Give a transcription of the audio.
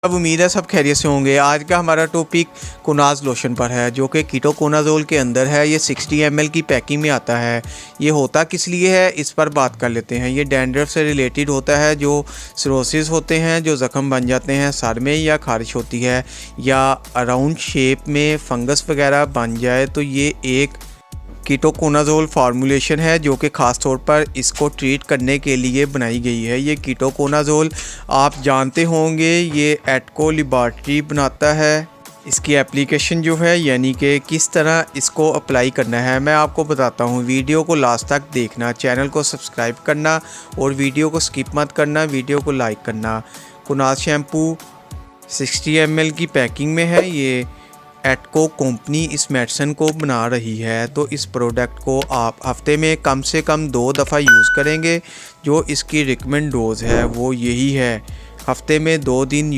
अब उम्मीद है सब खैरियत से होंगे। आज का हमारा टॉपिक कोनाज लोशन पर है, जो कि कीटोकोनाजोल के अंदर है। ये 60 ml की पैकिंग में आता है। ये होता किस लिए है, इस पर बात कर लेते हैं। ये डैंड्रफ से रिलेटेड होता है। जो सिरोसिस होते हैं, जो ज़ख़म बन जाते हैं सर में, या खारिश होती है, या राउंड शेप में फंगस वगैरह बन जाए, तो ये एक कीटोकोनाजोल फार्मूलेशन है जो कि ख़ास तौर पर इसको ट्रीट करने के लिए बनाई गई है। ये कीटोकोनाजोल आप जानते होंगे, ये एटको लेबॉरेटरी बनाता है। इसकी एप्लीकेशन जो है, यानी कि किस तरह इसको अप्लाई करना है, मैं आपको बताता हूँ। वीडियो को लास्ट तक देखना, चैनल को सब्सक्राइब करना और वीडियो को स्किप मत करना, वीडियो को लाइक करना। कोनाज शैम्पू 60 ml की पैकिंग में है। ये एटको कंपनी इस मेडिसिन को बना रही है, तो इस प्रोडक्ट को आप हफ्ते में कम से कम 2 दफ़ा यूज़ करेंगे। जो इसकी रिकमेंड डोज़ है वो यही है, हफ्ते में 2 दिन